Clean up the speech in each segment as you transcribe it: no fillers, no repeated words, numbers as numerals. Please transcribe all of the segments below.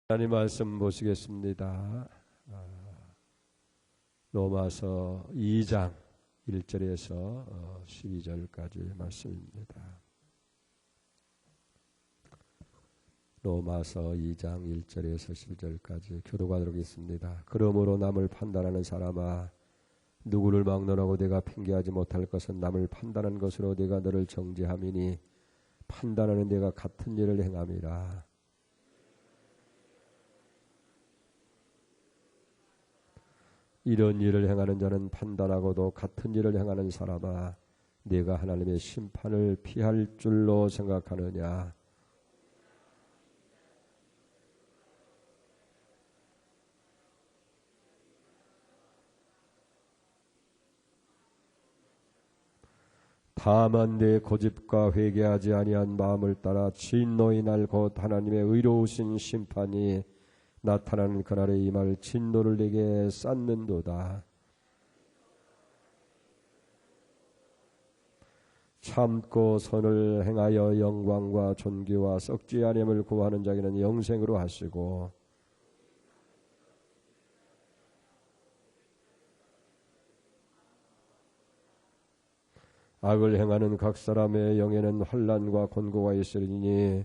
하나님 말씀 보시겠습니다. 로마서 2장 1절에서 12절까지 말씀입니다. 로마서 2장 1절에서 12절까지 교도하도록 있습니다. 그러므로 남을 판단하는 사람아, 누구를 막론하고 내가 핑계하지 못할 것은 남을 판단하는 것으로 내가 너를 정죄함이니 판단하는 내가 같은 일을 행함이라. 이런 일을 행하는 자는 판단하고도 같은 일을 행하는 사람아, 내가 하나님의 심판을 피할 줄로 생각하느냐. 다만 내 고집과 회개하지 아니한 마음을 따라 진노의 날 곧 하나님의 의로우신 심판이 나타나는 그날에 임할 진노를 내게 쌓는도다. 참고 선을 행하여 영광과 존귀와 썩지 아니함을 구하는 자에게는 영생으로 하시고, 악을 행하는 각 사람의 영에는 환난과 곤고가 있으리니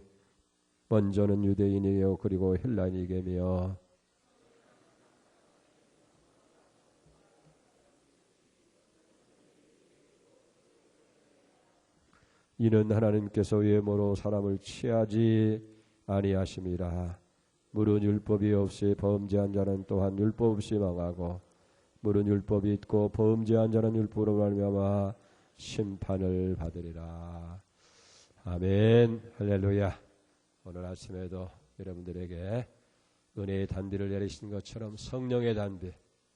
먼저는 유대인이요 그리고 헬라인이게며 이는 하나님께서 외모로 사람을 취하지 아니하심이라. 물은 율법이 없이 범죄한 자는 또한 율법 없이 망하고, 물은 율법이 있고 범죄한 자는 율법으로 말미암아 심판을 받으리라. 아멘. 할렐루야. 오늘 아침에도 여러분들에게 은혜의 단비를 내리신 것처럼 성령의 단비,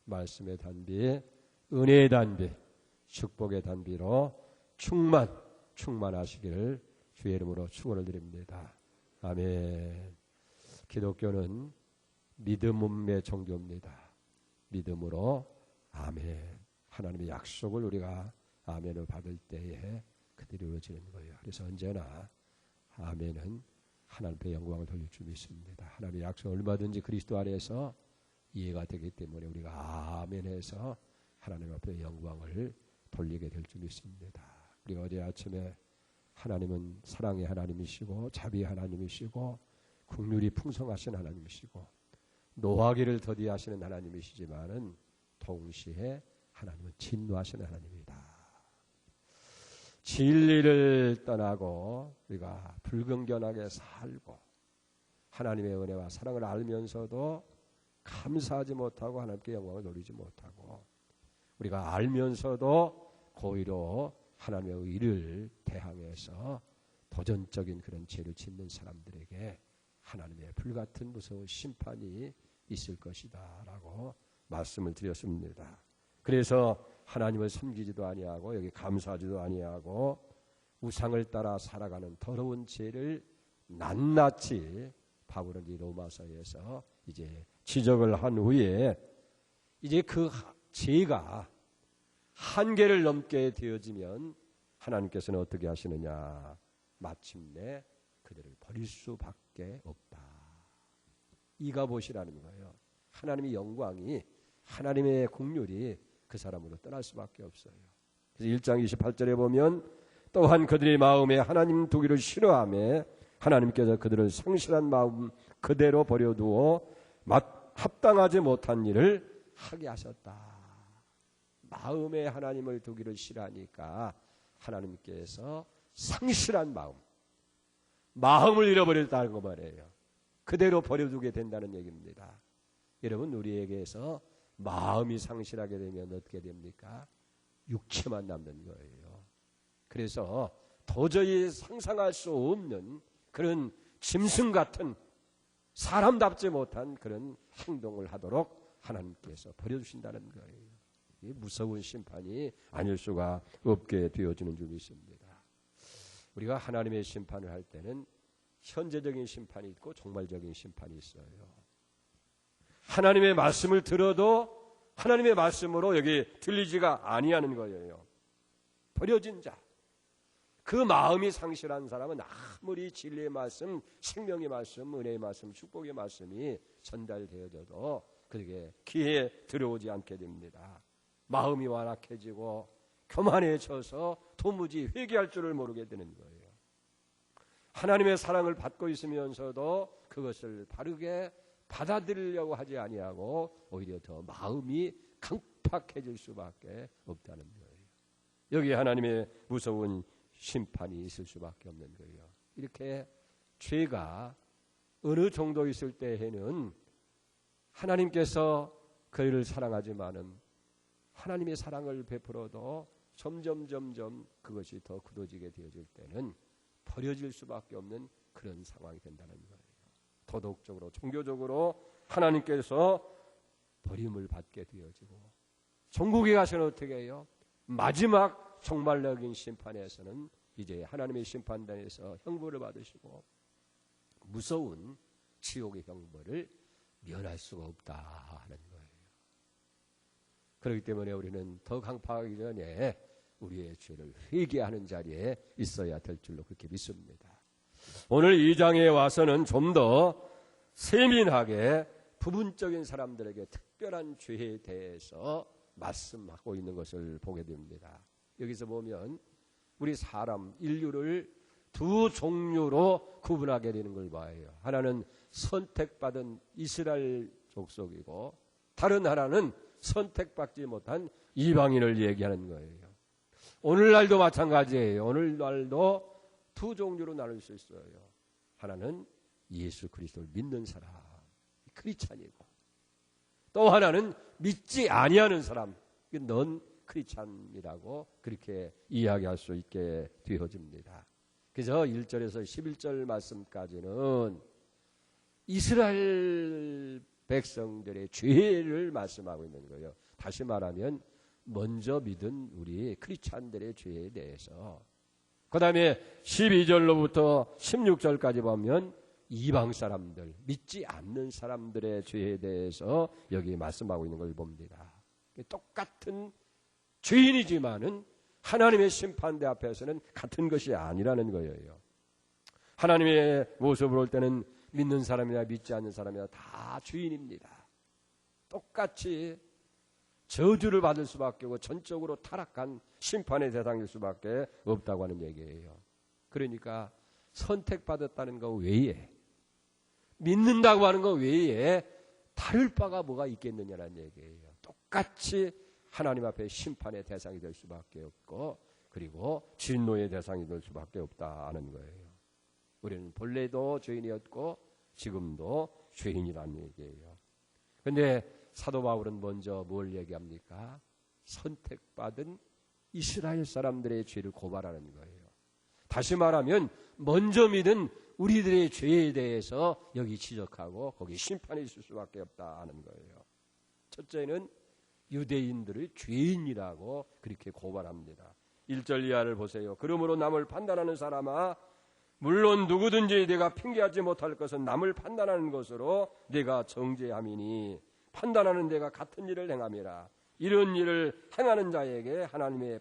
말씀의 단비, 은혜의 단비, 축복의 단비로 충만하시기를 주의 이름으로 축원을 드립니다. 아멘. 기독교는 믿음의 종교입니다. 믿음으로 아멘. 하나님의 약속을 우리가 아멘을 받을 때에 그들이 이루어지는 거예요. 그래서 언제나 아멘은 하나님께 영광을 돌릴 줄 믿습니다. 하나님의 약속 얼마든지 그리스도 안에서 이해가 되기 때문에 우리가 아멘해서 하나님 앞에 영광을 돌리게 될 줄 믿습니다. 우리가 어제 아침에 하나님은 사랑의 하나님이시고 자비의 하나님이시고 긍휼이 풍성하신 하나님이시고 노하기를 더디하시는 하나님이시지만은 동시에 하나님은 진노하시는 하나님이다. 진리를 떠나고 우리가 불경건하게 살고 하나님의 은혜와 사랑을 알면서도 감사하지 못하고 하나님께 영광을 돌리지 못하고 우리가 알면서도 고의로 하나님의 의를 대항해서 도전적인 그런 죄를 짓는 사람들에게 하나님의 불같은 무서운 심판이 있을 것이다 라고 말씀을 드렸습니다. 그래서 하나님을 섬기지도 아니하고 여기 감사하지도 아니하고 우상을 따라 살아가는 더러운 죄를 낱낱이 바울은 이 로마서에서 이제 지적을 한 후에 이제 그 죄가 한계를 넘게 되어지면 하나님께서는 어떻게 하시느냐. 마침내 그들을 버릴 수밖에 없다. 이가 보시라는 거예요. 하나님의 영광이 하나님의 긍휼이 그 사람으로 떠날 수밖에 없어요. 그래서 1장 28절에 보면 또한 그들의 마음에 하나님 두기를 싫어하며 하나님께서 그들을 성실한 마음 그대로 버려두어 합당하지 못한 일을 하게 하셨다. 마음에 하나님을 두기를 싫어하니까 하나님께서 상실한 마음을 잃어버렸다는 거 말이에요. 그대로 버려두게 된다는 얘기입니다. 여러분, 우리에게서 마음이 상실하게 되면 어떻게 됩니까? 육체만 남는 거예요. 그래서 도저히 상상할 수 없는 그런 짐승 같은 사람답지 못한 그런 행동을 하도록 하나님께서 버려주신다는 거예요. 이 무서운 심판이 아닐 수가 없게 되어지는 줄 믿습니다. 우리가 하나님의 심판을 할 때는 현재적인 심판이 있고 종말적인 심판이 있어요. 하나님의 말씀을 들어도 하나님의 말씀으로 여기 들리지가 아니하는 거예요. 버려진 자. 그 마음이 상실한 사람은 아무리 진리의 말씀, 생명의 말씀, 은혜의 말씀, 축복의 말씀이 전달되어져도 그에게 귀에 들어오지 않게 됩니다. 마음이 완악해지고 교만해져서 도무지 회개할 줄을 모르게 되는 거예요. 하나님의 사랑을 받고 있으면서도 그것을 바르게 받아들이려고 하지 아니하고 오히려 더 마음이 강팍해질 수밖에 없다는 거예요. 여기 하나님의 무서운 심판이 있을 수밖에 없는 거예요. 이렇게 죄가 어느 정도 있을 때에는 하나님께서 그를 사랑하지만은 하나님의 사랑을 베풀어도 점점 그것이 더 굳어지게 되어질 때는 버려질 수밖에 없는 그런 상황이 된다는 거예요. 도덕적으로 종교적으로 하나님께서 버림을 받게 되어지고 천국에 가서는 어떻게 해요? 마지막 종말적인 심판에서는 이제 하나님의 심판단에서 형벌을 받으시고 무서운 지옥의 형벌을 면할 수가 없다 하는 거예요. 그렇기 때문에 우리는 더 강팍하기 전에 우리의 죄를 회개하는 자리에 있어야 될 줄로 그렇게 믿습니다. 오늘 2장에 와서는 좀 더 세민하게 부분적인 사람들에게 특별한 죄에 대해서 말씀하고 있는 것을 보게 됩니다. 여기서 보면 우리 사람, 인류를 두 종류로 구분하게 되는 걸 봐요. 하나는 선택받은 이스라엘 족속이고 다른 하나는 선택받지 못한 이방인을 얘기하는 거예요. 오늘날도 마찬가지예요. 오늘날도 두 종류로 나눌 수 있어요. 하나는 예수 그리스도를 믿는 사람, 크리스찬이고 또 하나는 믿지 아니하는 사람, 넌 크리스찬이라고 그렇게 이야기할 수 있게 되어집니다. 그래서 1절에서 11절 말씀까지는 이스라엘 백성들의 죄를 말씀하고 있는 거예요. 다시 말하면 먼저 믿은 우리 크리스찬들의 죄에 대해서, 그 다음에 12절로부터 16절까지 보면 이방 사람들, 믿지 않는 사람들의 죄에 대해서 여기 말씀하고 있는 걸 봅니다. 똑같은 죄인이지만은 하나님의 심판대 앞에서는 같은 것이 아니라는 거예요. 하나님의 모습을 볼 때는 믿는 사람이나 믿지 않는 사람이나 다 죄인입니다. 똑같이 저주를 받을 수밖에 없고 전적으로 타락한 심판의 대상일 수밖에 없다고 하는 얘기예요. 그러니까 선택받았다는 것 외에, 믿는다고 하는 것 외에 다를 바가 뭐가 있겠느냐는 얘기예요. 똑같이 하나님 앞에 심판의 대상이 될 수밖에 없고 그리고 진노의 대상이 될 수밖에 없다는 거예요. 우리는 본래도 죄인이었고 지금도 죄인이라는 얘기예요. 그런데 사도 바울은 먼저 뭘 얘기합니까? 선택받은 이스라엘 사람들의 죄를 고발하는 거예요. 다시 말하면 먼저 믿은 우리들의 죄에 대해서 여기 지적하고 거기 심판이 있을 수밖에 없다 하는 거예요. 첫째는 유대인들을 죄인이라고 그렇게 고발합니다. 1절 이하를 보세요. 그러므로 남을 판단하는 사람아, 물론 누구든지 내가 핑계하지 못할 것은 남을 판단하는 것으로 내가 정죄함이니 판단하는 내가 같은 일을 행함이라. 이런 일을 행하는 자에게 하나님의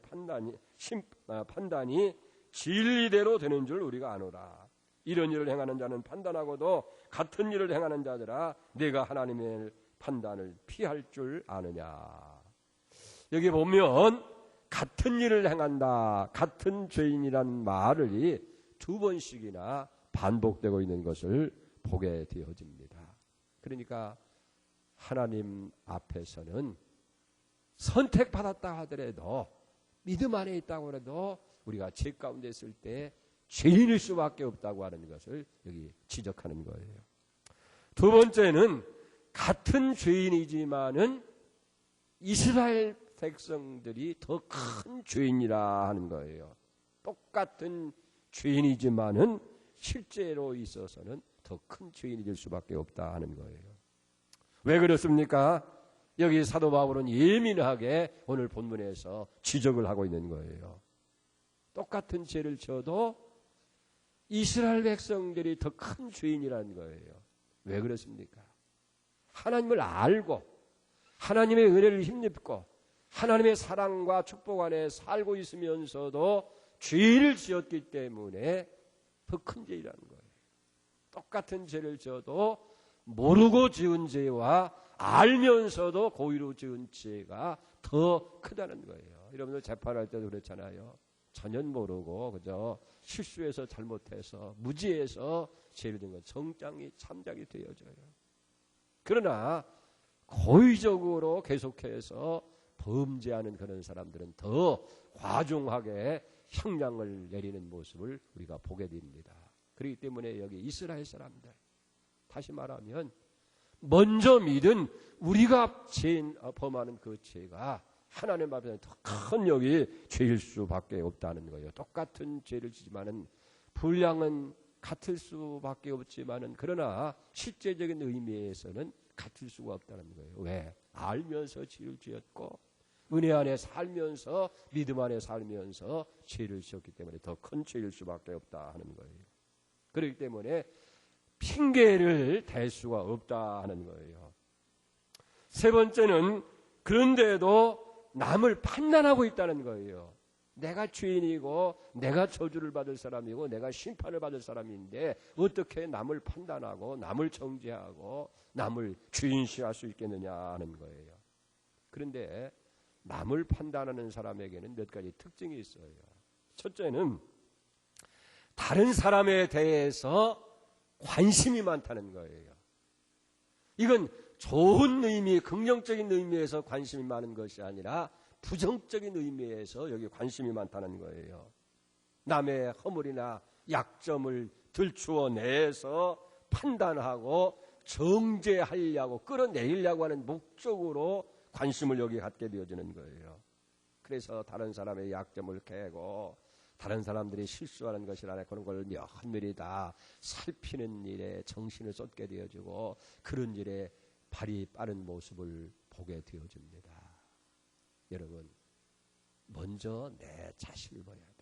판단이 진리대로 되는 줄 우리가 아노라. 이런 일을 행하는 자는 판단하고도 같은 일을 행하는 자들아 내가 하나님의 판단을 피할 줄 아느냐. 여기 보면 같은 일을 행한다, 같은 죄인이란 말이 두 번씩이나 반복되고 있는 것을 보게 되어집니다. 그러니까 하나님 앞에서는 선택받았다 하더라도, 믿음 안에 있다고 해도 우리가 죄 가운데 있을 때 죄인일 수밖에 없다고 하는 것을 여기 지적하는 거예요. 두 번째는 같은 죄인이지만은 이스라엘 백성들이 더 큰 죄인이라 하는 거예요. 똑같은 죄인이지만은 실제로 있어서는 더 큰 죄인이 될 수밖에 없다 하는 거예요. 왜 그렇습니까? 여기 사도 바울은 예민하게 오늘 본문에서 지적을 하고 있는 거예요. 똑같은 죄를 지어도 이스라엘 백성들이 더 큰 죄인이라는 거예요. 왜 그렇습니까? 하나님을 알고 하나님의 은혜를 힘입고 하나님의 사랑과 축복 안에 살고 있으면서도 죄를 지었기 때문에 더 큰 죄라는 거예요. 똑같은 죄를 지어도 모르고 지은 죄와 알면서도 고의로 지은 죄가 더 크다는 거예요. 여러분들 재판할 때도 그렇잖아요. 전혀 모르고 그저 실수해서 잘못해서 무지해서 죄를 지은 건 정장이 참작이 되어져요. 그러나 고의적으로 계속해서 범죄하는 그런 사람들은 더 과중하게 형량을 내리는 모습을 우리가 보게 됩니다. 그렇기 때문에 여기 이스라엘 사람들, 다시 말하면 먼저 믿은 우리가 범하는 그 죄가 하나님 앞에서 더 큰 여기 죄일 수밖에 없다는 거예요. 똑같은 죄를 지지만은 분량은 같을 수밖에 없지만은 그러나 실제적인 의미에서는 같을 수가 없다는 거예요. 왜? 알면서 죄를 지었고 은혜 안에 살면서 믿음 안에 살면서 죄를 지었기 때문에 더 큰 죄일 수밖에 없다 하는 거예요. 그렇기 때문에 핑계를 댈 수가 없다 하는 거예요. 세 번째는 그런데도 남을 판단하고 있다는 거예요. 내가 죄인이고 내가 저주를 받을 사람이고 내가 심판을 받을 사람인데 어떻게 남을 판단하고 남을 정죄하고 남을 죄인시할 수 있겠느냐 하는 거예요. 그런데 남을 판단하는 사람에게는 몇 가지 특징이 있어요. 첫째는 다른 사람에 대해서 관심이 많다는 거예요. 이건 좋은 의미, 긍정적인 의미에서 관심이 많은 것이 아니라 부정적인 의미에서 여기 관심이 많다는 거예요. 남의 허물이나 약점을 들추어내서 판단하고 정죄하려고 끌어내리려고 하는 목적으로 관심을 여기 갖게 되어지는 거예요. 그래서 다른 사람의 약점을 깨고 다른 사람들이 실수하는 것이라는 그런 걸 면밀히 다 살피는 일에 정신을 쏟게 되어지고 그런 일에 발이 빠른 모습을 보게 되어집니다. 여러분, 먼저 내 자신을 버려야 돼요.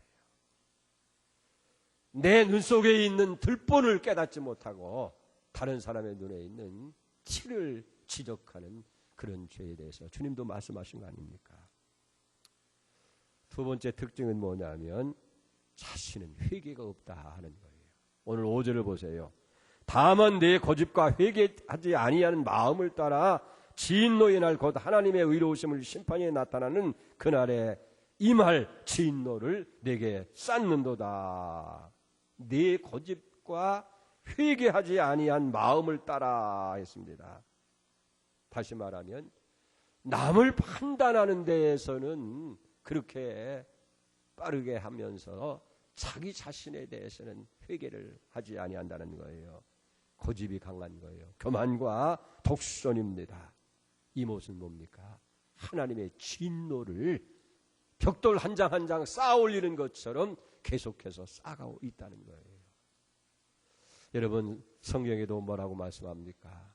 내 눈 속에 있는 들본을 깨닫지 못하고 다른 사람의 눈에 있는 티를 지적하는 그런 죄에 대해서 주님도 말씀하신 거 아닙니까? 두 번째 특징은 뭐냐면 자신은 회개가 없다 하는 거예요. 오늘 5절을 보세요. 다만 내 고집과 회개하지 아니하는 마음을 따라 진노의 날 곧 하나님의 의로우심을 심판에 나타나는 그날에 임할 진노를 내게 쌓는도다. 내 고집과 회개하지 아니한 마음을 따라 했습니다. 다시 말하면 남을 판단하는 데에서는 그렇게 빠르게 하면서 자기 자신에 대해서는 회개를 하지 아니한다는 거예요. 고집이 강한 거예요. 교만과 독선입니다. 이 모습은 뭡니까? 하나님의 진노를 벽돌 한 장 한 장 쌓아 올리는 것처럼 계속해서 쌓아가고 있다는 거예요. 여러분, 성경에도 뭐라고 말씀합니까?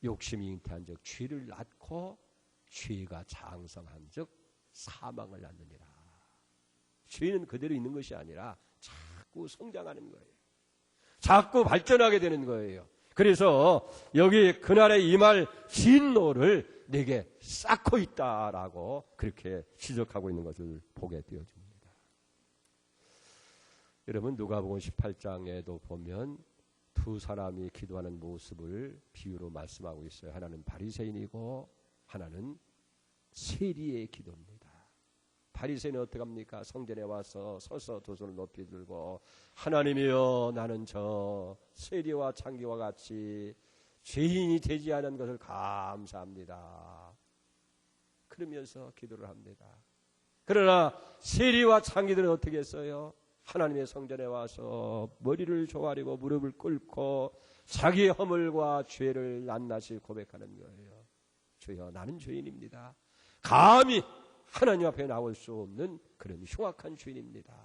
욕심이 잉태한 적 죄를 낳고 죄가 장성한 적 사망을 낳느니라. 죄는 그대로 있는 것이 아니라 자꾸 성장하는 거예요. 자꾸 발전하게 되는 거예요. 그래서 여기 그날에 임할 진노를 내게 쌓고 있다라고 그렇게 지적하고 있는 것을 보게 되어집니다. 여러분, 누가복음 18장에도 보면 두 사람이 기도하는 모습을 비유로 말씀하고 있어요. 하나는 바리새인이고 하나는 세리의 기도입니다. 바리새인은 어떻게 합니까? 성전에 와서 서서 두 손을 높이 들고 하나님이여, 나는 저 세리와 창기와 같이 죄인이 되지 않은 것을 감사합니다. 그러면서 기도를 합니다. 그러나 세리와 창기들은 어떻게 했어요? 하나님의 성전에 와서 머리를 조아리고 무릎을 꿇고 자기의 허물과 죄를 낱낱이 고백하는 거예요. 주여, 나는 죄인입니다. 감히 하나님 앞에 나올 수 없는 그런 흉악한 죄인입니다.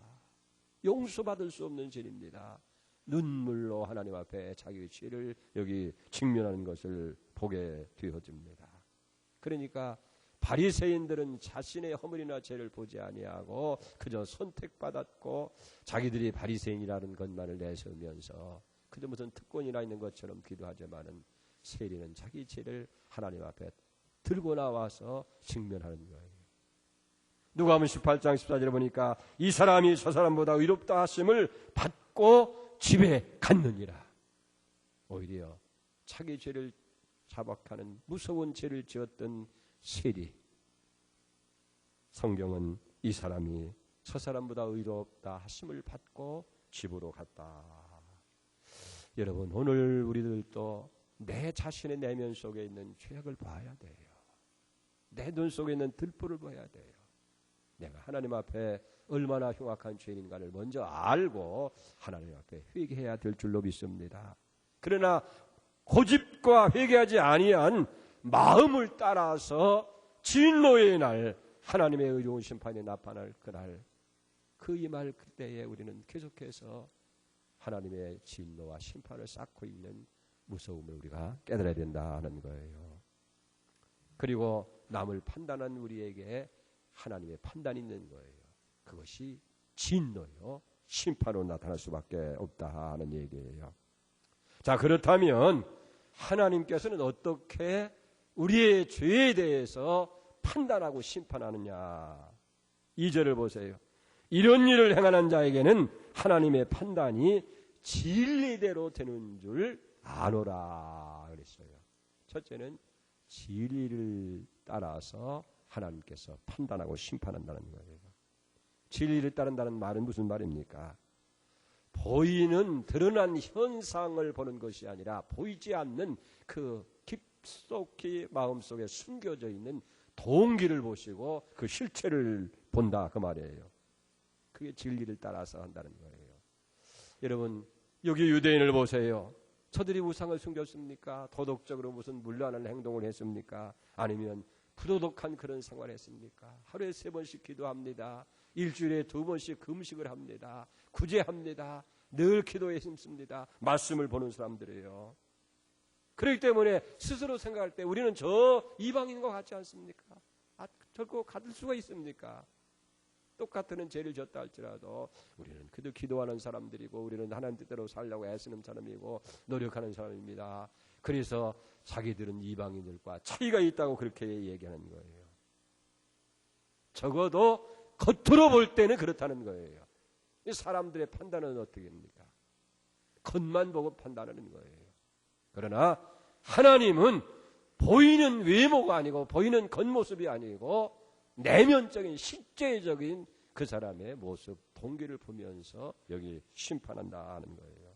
용서받을 수 없는 죄인입니다. 눈물로 하나님 앞에 자기의 죄를 여기 직면하는 것을 보게 되어집니다. 그러니까 바리새인들은 자신의 허물이나 죄를 보지 아니하고 그저 선택받았고 자기들이 바리새인이라는 것만을 내세우면서 그저 무슨 특권이나 있는 것처럼 기도하지만은 세리는 자기 죄를 하나님 앞에 들고 나와서 직면하는 거예요. 누가복음 18장 14절에 보니까 이 사람이 저 사람보다 의롭다 하심을 받고 집에 갔느니라. 오히려 자기 죄를 자박하는 무서운 죄를 지었던 세리, 성경은 이 사람이 저 사람보다 의롭다 하심을 받고 집으로 갔다. 여러분, 오늘 우리들도 내 자신의 내면 속에 있는 죄악을 봐야 돼요. 내 눈 속에 있는 들불을 봐야 돼요. 내가 하나님 앞에 얼마나 흉악한 죄인인가를 먼저 알고 하나님 앞에 회개해야 될 줄로 믿습니다. 그러나 고집과 회개하지 아니한 마음을 따라서 진노의 날, 하나님의 의로운 심판이 나타날 그날, 그 임할 그때에 우리는 계속해서 하나님의 진노와 심판을 쌓고 있는 무서움을 우리가 깨달아야 된다는 거예요. 그리고 남을 판단한 우리에게 하나님의 판단이 있는 거예요. 그것이 진노요, 심판으로 나타날 수밖에 없다 하는 얘기예요. 자, 그렇다면 하나님께서는 어떻게 우리의 죄에 대해서 판단하고 심판하느냐. 2절을 보세요. 이런 일을 행하는 자에게는 하나님의 판단이 진리대로 되는 줄 아노라 그랬어요. 첫째는 진리를 따라서 하나님께서 판단하고 심판한다는 거예요. 진리를 따른다는 말은 무슨 말입니까? 보이는 드러난 현상을 보는 것이 아니라 보이지 않는 그 깊숙이 마음속에 숨겨져 있는 동기를 보시고 그 실체를 본다 그 말이에요. 그게 진리를 따라서 한다는 거예요. 여러분, 여기 유대인을 보세요. 저들이 우상을 숨겼습니까? 도덕적으로 무슨 문란한 행동을 했습니까? 아니면 부도덕한 그런 생활을 했습니까? 하루에 3번씩 기도합니다. 일주일에 2번씩 금식을 합니다. 구제합니다. 늘 기도에 힘씁니다. 말씀을 보는 사람들이에요. 그렇기 때문에 스스로 생각할 때 우리는 저 이방인인 것 같지 않습니까? 저거 가질 수가 있습니까? 똑같은 죄를 졌다 할지라도 우리는 그래도 기도하는 사람들이고 우리는 하나님 뜻대로 살려고 애쓰는 사람이고 노력하는 사람입니다. 그래서 자기들은 이방인들과 차이가 있다고 그렇게 얘기하는 거예요. 적어도 겉으로 볼 때는 그렇다는 거예요. 사람들의 판단은 어떻게 합니까? 겉만 보고 판단하는 거예요. 그러나 하나님은 보이는 외모가 아니고 보이는 겉모습이 아니고 내면적인 실제적인 그 사람의 모습, 동기를 보면서 여기 심판한다 하는 거예요.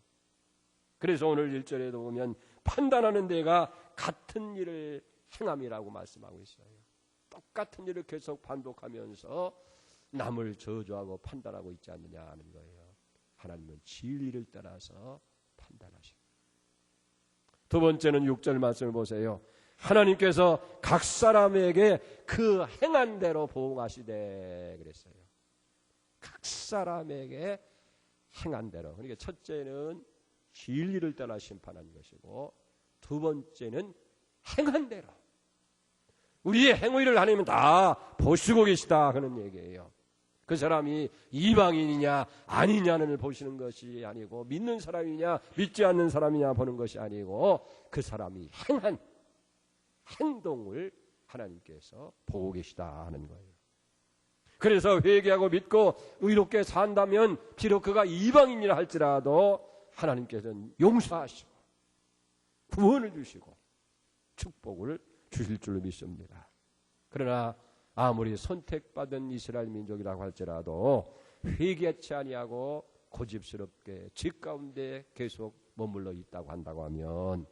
그래서 오늘 1절에도 보면 판단하는 데가 같은 일을 행함이라고 말씀하고 있어요. 똑같은 일을 계속 반복하면서 남을 저주하고 판단하고 있지 않느냐 하는 거예요. 하나님은 진리를 따라서 판단하십니다. 두 번째는 6절 말씀을 보세요. 하나님께서 각 사람에게 그 행한 대로 보응하시되 그랬어요. 각 사람에게 행한 대로. 그러니까 첫째는 진리를 따라 심판한 것이고 두 번째는 행한 대로. 우리의 행위를 하나님은 다 보시고 계시다 하는 얘기예요. 그 사람이 이방인이냐 아니냐를 보시는 것이 아니고 믿는 사람이냐 믿지 않는 사람이냐 보는 것이 아니고 그 사람이 행한 행동을 하나님께서 보고 계시다 하는 거예요. 그래서 회개하고 믿고 의롭게 산다면 비록 그가 이방인이라 할지라도 하나님께서는 용서하시고 구원을 주시고 축복을 주실 줄로 믿습니다. 그러나 아무리 선택받은 이스라엘 민족이라고 할지라도 회개치 아니하고 고집스럽게 죄 가운데 계속 머물러 있다고 한다고 하면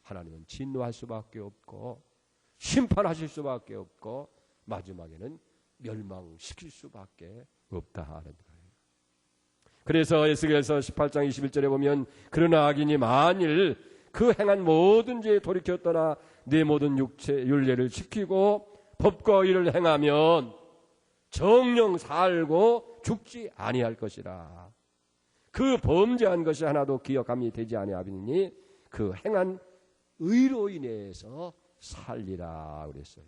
하나님은 진노할 수밖에 없고 심판하실 수밖에 없고 마지막에는 멸망시킬 수밖에 없다 하는 거예요. 그래서 에스겔서 18장 21절에 보면 그러나 악인이 만일 그 행한 모든 죄에 돌이켜 떠나 내 모든 육체 율례를 지키고 법과 의를 행하면 정령 살고 죽지 아니할 것이라. 그 범죄한 것이 하나도 기억함이 되지 아니하리니 그 행한 의로 인해서 살리라 그랬어요.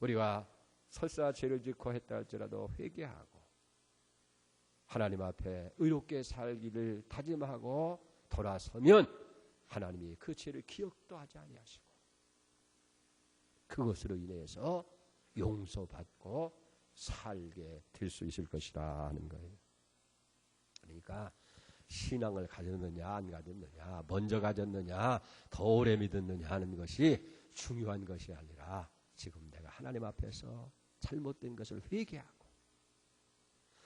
우리가 설사 죄를 짓고 했다 할지라도 회개하고 하나님 앞에 의롭게 살기를 다짐하고 돌아서면 하나님이 그 죄를 기억도 하지 아니하시고 그것으로 인해서 용서받고 살게 될 수 있을 것이라 하는 거예요. 그러니까 신앙을 가졌느냐 안 가졌느냐, 먼저 가졌느냐 더 오래 믿었느냐 하는 것이 중요한 것이 아니라 지금 내가 하나님 앞에서 잘못된 것을 회개하고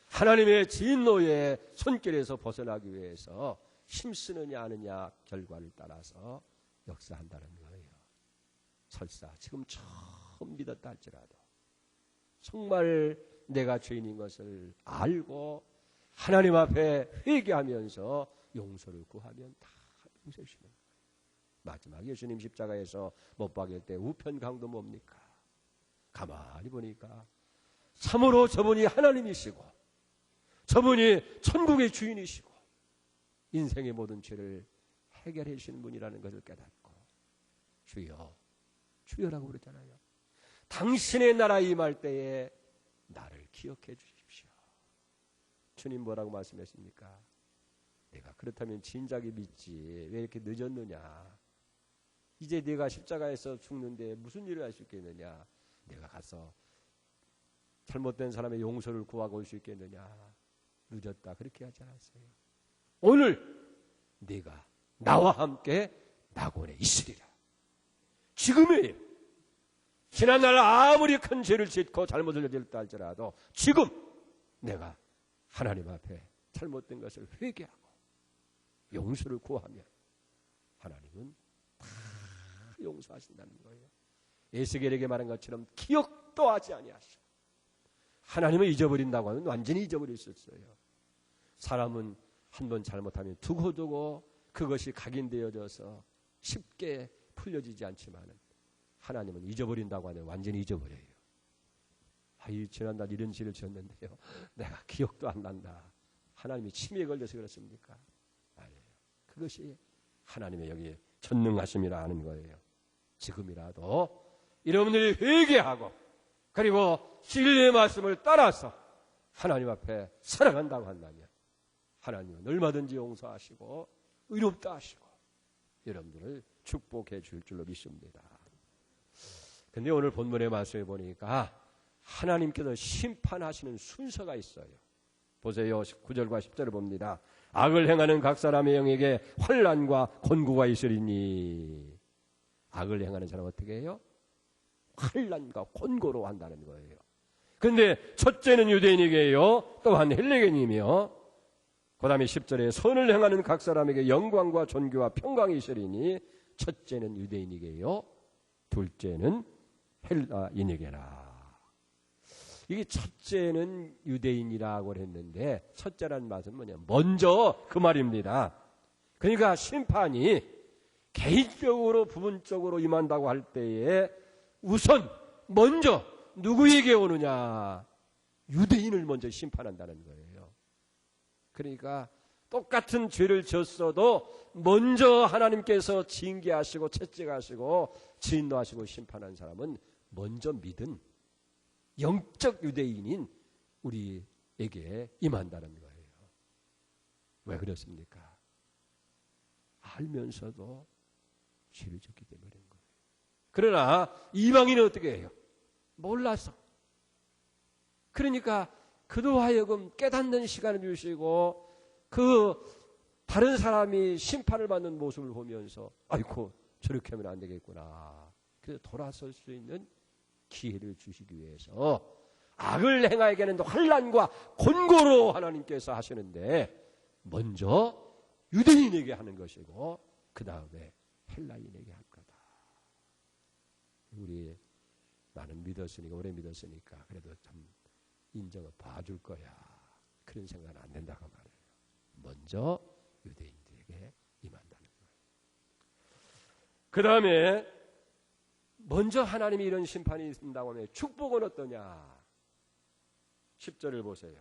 하나님의 진노의 손길에서 벗어나기 위해서 힘쓰느냐 하느냐 결과를 따라서 역사한다는 거예요. 설사 지금 처음 믿었다 할지라도 정말 내가 죄인인 것을 알고 하나님 앞에 회개하면서 용서를 구하면 다 용서해 주시는 거예요. 마지막 예수님 십자가에서 못 박일 때 우편 강도 뭡니까? 가만히 보니까 참으로 저분이 하나님이시고 저분이 천국의 주인이시고 인생의 모든 죄를 해결해 주시는 분이라는 것을 깨닫고 주여, 주여라고 그러잖아요. 당신의 나라 임할 때에 나를 기억해 주십시오. 주님 뭐라고 말씀했습니까? 내가 그렇다면 진작에 믿지 왜 이렇게 늦었느냐? 이제 네가 십자가에서 죽는데 무슨 일을 할 수 있겠느냐? 내가 가서 잘못된 사람의 용서를 구하고 올 수 있겠느냐? 늦었다 그렇게 하지 않았어요. 오늘 네가 나와 함께 낙원에 있으리라. 지금이에요. 지난날 아무리 큰 죄를 짓고 잘못을 저질렀다 할지라도 지금 내가 하나님 앞에 잘못된 것을 회개하고 용서를 구하면 하나님은 다 용서하신다는 거예요. 에스겔에게 말한 것처럼 기억도 하지 아니하시고 하나님을 잊어버린다고 하면 완전히 잊어버릴 수 있어요. 사람은 한 번 잘못하면 두고두고 그것이 각인되어져서 쉽게 풀려지지 않지만 하나님은 잊어버린다고 하면 완전히 잊어버려요. 지난날 이런 죄를 지었는데요. 내가 기억도 안 난다. 하나님이 치매에 걸려서 그렇습니까? 아니에요. 그것이 하나님의 여기 전능하심이라 하는 거예요. 지금이라도 여러분들이 회개하고 그리고 진리의 말씀을 따라서 하나님 앞에 살아간다고 한다면 하나님은 얼마든지 용서하시고 의롭다 하시고 여러분들을 축복해 줄 줄로 믿습니다. 근데 오늘 본문의 말씀에 보니까 하나님께서 심판하시는 순서가 있어요. 보세요. 9절과 10절을 봅니다. 악을 행하는 각 사람의 영에게 환난과 곤고가 있으리니. 악을 행하는 사람은 어떻게 해요? 환난과 곤고로 한다는 거예요. 그런데 첫째는 유대인에게요. 또한 헬레겐이며 그 다음에 10절에 선을 행하는 각 사람에게 영광과 존귀와 평강이 있으리니 첫째는 유대인에게요. 둘째는 헬라인에게라. 이게 첫째는 유대인이라고 했는데 첫째라는 말은 뭐냐? 먼저 그 말입니다. 그러니까 심판이 개인적으로 부분적으로 임한다고 할 때에 우선 먼저 누구에게 오느냐? 유대인을 먼저 심판한다는 거예요. 그러니까 똑같은 죄를 졌어도 먼저 하나님께서 징계하시고 채찍하시고 진노하시고 심판한 사람은 먼저 믿은 영적 유대인인 우리에게 임한다는 거예요. 왜 그렇습니까? 알면서도 죄를 졌기 때문인 거예요. 그러나 이방인은 어떻게 해요? 몰라서. 그러니까 그도 하여금 깨닫는 시간을 주시고 그 다른 사람이 심판을 받는 모습을 보면서 아이고 저렇게 하면 안 되겠구나. 그래서 돌아설 수 있는 기회를 주시기 위해서 악을 행하게는 환난과 곤고로 하나님께서 하시는데 먼저 유대인에게 하는 것이고 그 다음에 헬라인에게 할 거다. 우리 나는 믿었으니까 오래 믿었으니까 그래도 참 인정을 봐줄 거야. 그런 생각은 안 된다고 말해요. 먼저 유대인들에게 임한다는 거예요. 그 다음에 먼저 하나님이 이런 심판이 있다고 하면 축복은 어떠냐? 10절을 보세요.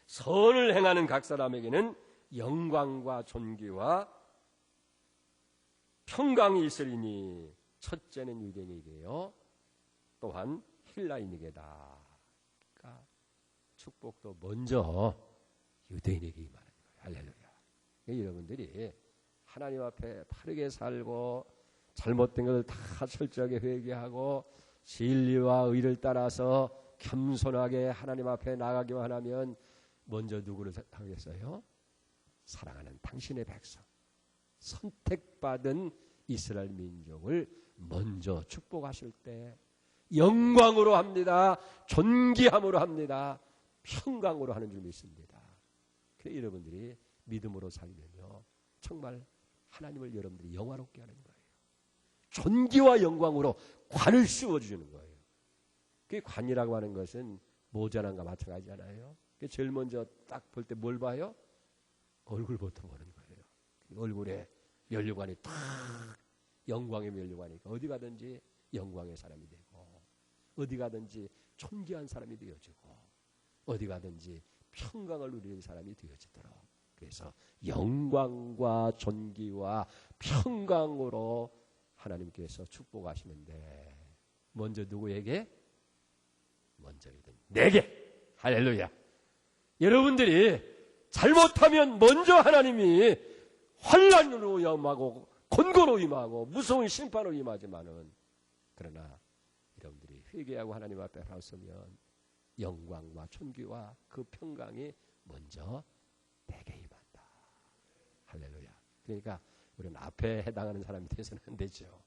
선을 행하는 각 사람에게는 영광과 존귀와 평강이 있으리니 첫째는 유대인에게요. 또한 헬라인에게다. 그러니까 축복도 먼저 유대인에게 임하는 거예요. 할렐루야. 그러니까 여러분들이 하나님 앞에 바르게 살고 잘못된 것을 다 철저하게 회개하고 진리와 의를 따라서 겸손하게 하나님 앞에 나가기만 하면 먼저 누구를 하겠어요? 사랑하는 당신의 백성, 선택받은 이스라엘 민족을 먼저 축복하실 때 영광으로 합니다. 존귀함으로 합니다. 평강으로 하는 줄 믿습니다. 그래서 여러분들이 믿음으로 살면요, 정말 하나님을 여러분들이 영화롭게 하는 거예요. 존귀와 영광으로 관을 씌워주는 거예요. 그 관이라고 하는 것은 모자란과 마찬가지잖아요. 제일 먼저 딱 볼 때 뭘 봐요? 얼굴부터 보는 거예요. 얼굴에 면류관이 딱 영광의 면류관이니까 어디 가든지 영광의 사람이 되고, 어디 가든지 존귀한 사람이 되어지고, 어디 가든지 평강을 누리는 사람이 되어지도록, 그래서 영광과 존귀와 평강으로 하나님께서 축복하시는데, 먼저 누구에게? 먼저이든 내게. 할렐루야. 여러분들이 잘못하면 먼저 하나님이 환난으로 임하고 곤고로 임하고 무서운 심판으로 임하지만은, 그러나 여러분들이 회개하고 하나님 앞에 나서면 영광과 존귀와 그 평강이 먼저 내게 임한다. 할렐루야. 그러니까 우리는 앞에 해당하는 사람이 되어서는 안 되죠.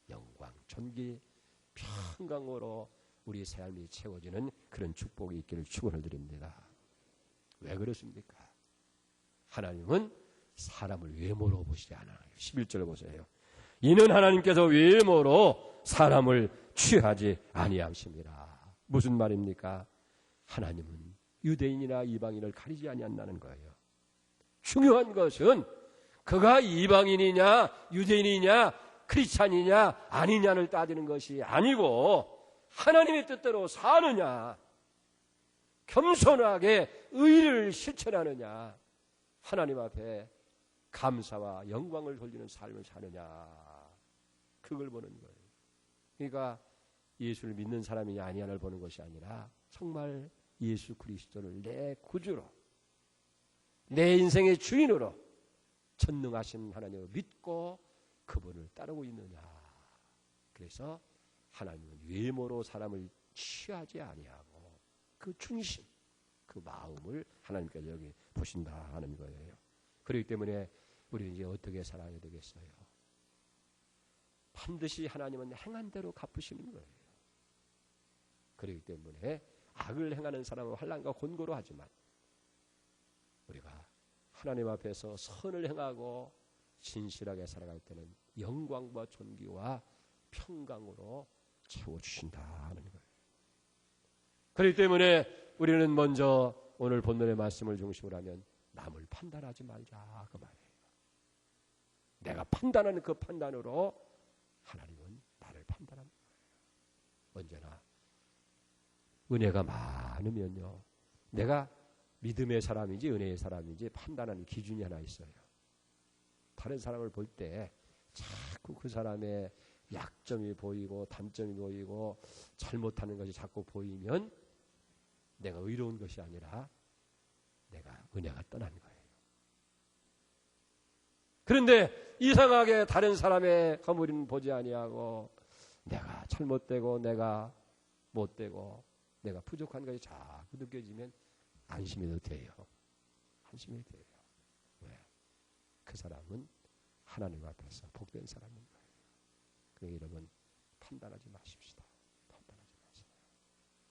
영광, 존귀, 평강으로 우리 삶이 채워지는 그런 축복이 있기를 축원을 드립니다. 왜 그렇습니까? 하나님은 사람을 외모로 보시지 않아요. 11절 보세요. 이는 하나님께서 외모로 사람을 취하지 아니하심이라. 무슨 말입니까? 하나님은 유대인이나 이방인을 가리지 아니한다는 거예요. 중요한 것은 그가 이방인이냐 유대인이냐 크리스찬이냐 아니냐를 따지는 것이 아니고, 하나님의 뜻대로 사느냐, 겸손하게 의를 실천하느냐, 하나님 앞에 감사와 영광을 돌리는 삶을 사느냐, 그걸 보는 거예요. 그러니까 예수를 믿는 사람이냐 아니냐를 보는 것이 아니라 정말 예수 그리스도를 내 구주로, 내 인생의 주인으로 전능하신 하나님을 믿고 그분을 따르고 있느냐. 그래서 하나님은 외모로 사람을 취하지 아니하고 그 중심, 그 마음을 하나님께서 여기 보신다 하는 거예요. 그렇기 때문에 우리는 이제 어떻게 살아야 되겠어요? 반드시 하나님은 행한 대로 갚으시는 거예요. 그렇기 때문에 악을 행하는 사람은 환난과 곤고로 하지만, 우리가 하나님 앞에서 선을 행하고 진실하게 살아갈 때는 영광과 존귀와 평강으로 채워주신다 하는 거예요. 그렇기 때문에 우리는 먼저 오늘 본문의 말씀을 중심으로 하면 남을 판단하지 말자 그 말이에요. 내가 판단하는 그 판단으로 하나님은 나를 판단합니다. 언제나 은혜가 많으면요, 내가 믿음의 사람인지 은혜의 사람인지 판단하는 기준이 하나 있어요. 다른 사람을 볼 때 자꾸 그 사람의 약점이 보이고 단점이 보이고 잘못하는 것이 자꾸 보이면 내가 의로운 것이 아니라 내가 은혜가 떠난 거예요. 그런데 이상하게 다른 사람의 허물은 보지 아니하고 내가 잘못되고 내가 못되고 내가 부족한 것이 자꾸 느껴지면 안심이 돼요. 안심이 돼요. 왜? 그 사람은 하나님 앞에서 복된 사람인 거예요. 그러니까 여러분 판단하지 마십시다. 판단하지 마세요.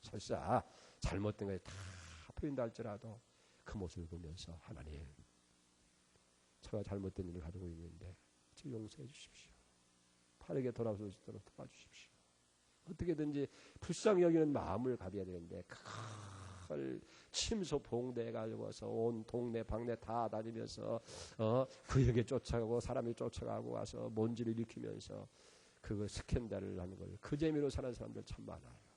설사 잘못된 것이 다 보인다 할지라도 그 모습을 보면서 하나님, 제가 잘못된 일을 가지고 있는데 저 용서해 주십시오. 바르게 돌아설 수 있도록 도와주십시오. 어떻게든지 불쌍히 여기는 마음을 가져야 되는데 그걸 침소 봉대해 가지고서 온 동네 방네 다 다니면서 그에게 쫓아가고 사람이 쫓아가고 와서 먼지를 일으키면서 그거 스캔들을 하는 걸 그 재미로 사는 사람들 참 많아요.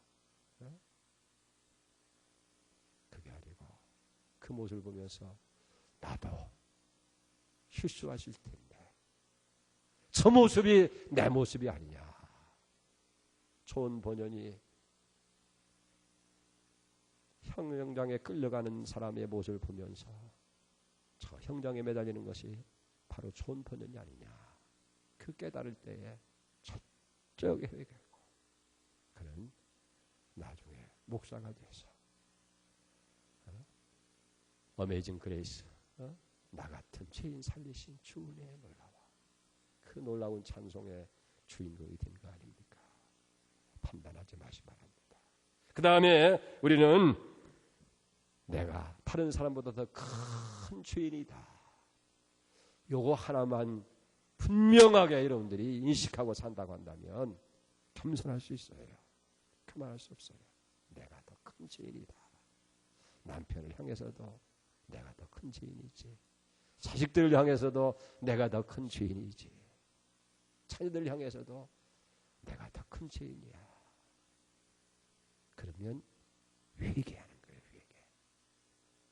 그게 아니고 그 모습을 보면서 나도 실수하실 텐데 저 모습이 내 모습이 아니냐. 좋은 본연이 형장에 끌려가는 사람의 모습을 보면서 저 형장에 매달리는 것이 바로 좋은 본연이 아니냐. 그 깨달을 때에 철저하게 회개하고 그는 나중에 목사가 돼서 어메이징 그레이스, 나 같은 죄인 살리신 주 은혜에 놀라워. 그 놀라운 찬송의 주인공이 된 거 아닙니까? 판단하지 마시 바랍니다. 그 다음에 우리는 내가 다른 사람보다 더 큰 죄인이다. 요거 하나만 분명하게 여러분들이 인식하고 산다고 한다면 겸손할 수 있어요. 그만할 수 없어요. 내가 더 큰 죄인이다. 남편을 향해서도 내가 더 큰 죄인이지. 자식들을 향해서도 내가 더 큰 죄인이지. 자녀들을 향해서도 내가 더 큰 죄인이야. 그러면 회개하는 거예요. 회개.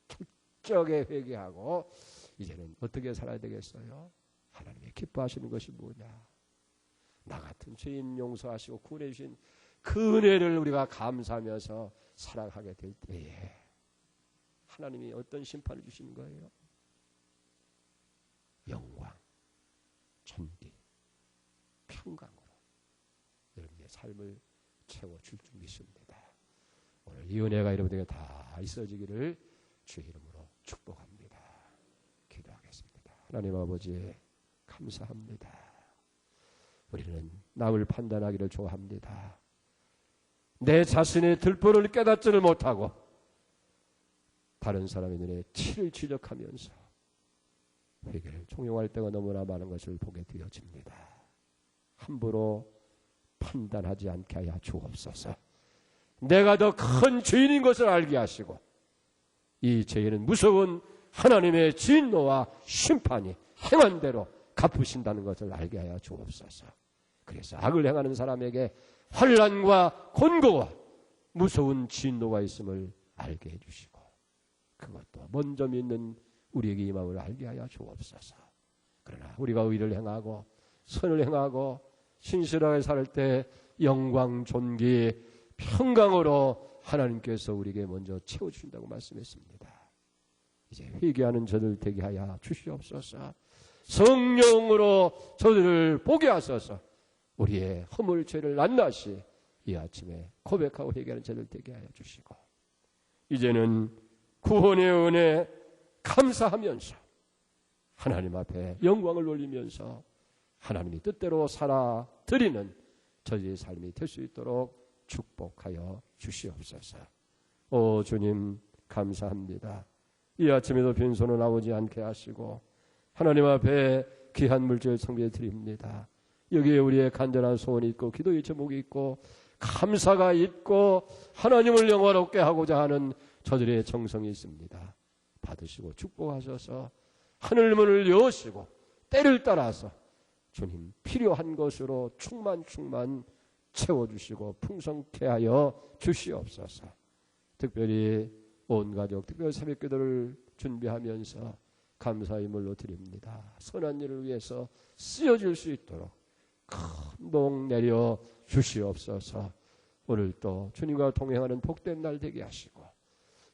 철저하게 회개하고 이제는 어떻게 살아야 되겠어요? 하나님이 기뻐하시는 것이 뭐냐? 나 같은 죄인 용서하시고 구원해 주신 그 은혜를 우리가 감사하면서 살아가게 될 때에 하나님이 어떤 심판을 주시는 거예요? 영광, 존귀, 평강으로 여러분의 삶을 채워줄 줄 믿습니다. 오늘 이 은혜가 여러분에게 다 있어지기를 주의 이름으로 축복합니다. 기도하겠습니다. 하나님 아버지 감사합니다. 우리는 남을 판단하기를 좋아합니다. 내 자신의 들보를 깨닫지를 못하고 다른 사람의 눈에 티를 지적하면서 회개를 종용할 때가 너무나 많은 것을 보게 되어집니다. 함부로 판단하지 않게 하여 주옵소서. 내가 더 큰 죄인인 것을 알게 하시고 이 죄는 무서운 하나님의 진노와 심판이 행한 대로 갚으신다는 것을 알게 하여 주옵소서. 그래서 악을 행하는 사람에게 환난과 곤고와 무서운 진노가 있음을 알게 해주시고 그것도 먼저 믿는 우리에게 이 마음을 알게 하여 주옵소서. 그러나 우리가 의를 행하고 선을 행하고 신실하게 살 때 영광, 존귀, 평강으로 하나님께서 우리에게 먼저 채워주신다고 말씀했습니다. 이제 회개하는 저들 되게 하여 주시옵소서. 성령으로 저들을 보게 하소서. 우리의 허물 죄를 낱낱이 이 아침에 고백하고 회개하는 저들 되게 하여 주시고 이제는 구원의 은혜 감사하면서 하나님 앞에 영광을 올리면서 하나님이 뜻대로 살아 드리는 저희의 삶이 될 수 있도록 축복하여 주시옵소서. 오 주님 감사합니다. 이 아침에도 빈손으로 나오지 않게 하시고 하나님 앞에 귀한 물질 성비해 드립니다. 여기에 우리의 간절한 소원이 있고 기도의 제목이 있고 감사가 있고 하나님을 영화롭게 하고자 하는 저들의 정성이 있습니다. 받으시고 축복하셔서 하늘문을 여시고 때를 따라서 주님 필요한 것으로 충만 채워주시고 풍성케 하여 주시옵소서. 특별히 온 가족 특별 새벽기도를 준비하면서 감사의 물로 드립니다. 선한 일을 위해서 쓰여질 수 있도록 큰 복 내려 주시옵소서. 오늘 또 주님과 동행하는 복된 날 되게 하시고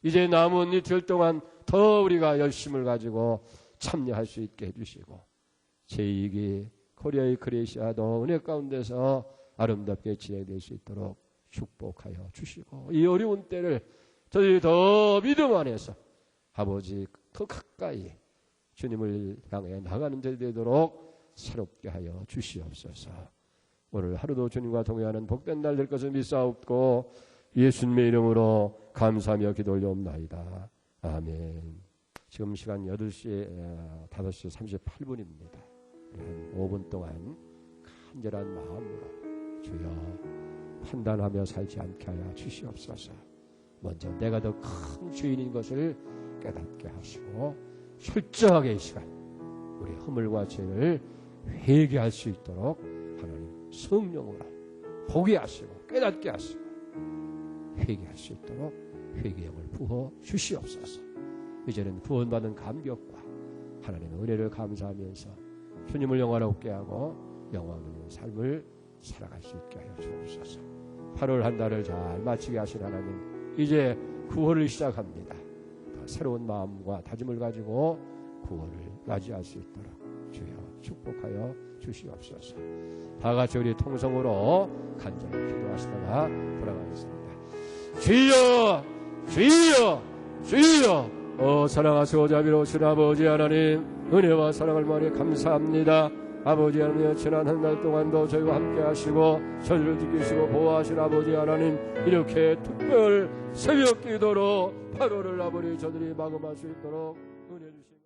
이제 남은 이틀 동안 더 우리가 열심을 가지고 참여할 수 있게 해주시고 제2기 코리아의 크레이시아도 은혜 가운데서 아름답게 진행될 수 있도록 축복하여 주시고 이 어려운 때를 저희 더 믿음 안에서 아버지 더 가까이 주님을 향해 나가는 데 되도록 새롭게 하여 주시옵소서. 오늘 하루도 주님과 동행하는 복된 날 될 것을 믿사옵고 예수님의 이름으로 감사하며 기도 올려옵나이다. 아멘. 지금 시간 5시 38분입니다. 5분 동안 간절한 마음으로 주여 판단하며 살지 않게 하여 주시옵소서. 먼저 내가 더 큰 죄인인 것을 깨닫게 하시고 철저하게 이 시간 우리 허물과 죄를 회개할 수 있도록 하나님 성령으로 보게 하시고 깨닫게 하시고 회개할 수 있도록 회개형을 부어 주시옵소서. 이제는 구원받은 감격과 하나님의 은혜를 감사하면서 주님을 영화롭게 하고 영광 있는 삶을 살아갈 수 있게 하여 주옵소서. 8월 한 달을 잘 마치게 하신 하나님 이제 9월을 시작합니다. 더 새로운 마음과 다짐을 가지고 9월을 맞이할 수 있도록 주여 축복하여 주시옵소서. 다 같이 우리 통성으로 간절히 기도하시다가 돌아가겠습니다. 주여 주여 주여 사랑하시고 자비로우신 아버지 하나님, 은혜와 사랑을 많이 감사합니다. 아버지 하나님, 지난 한 달 동안도 저희와 함께 하시고 저희를 지키시고 보호하신 아버지 하나님, 이렇게 특별 새벽 기도로 8월을 아버지 저들이 마감할 수 있도록 은혜 주시옵소서.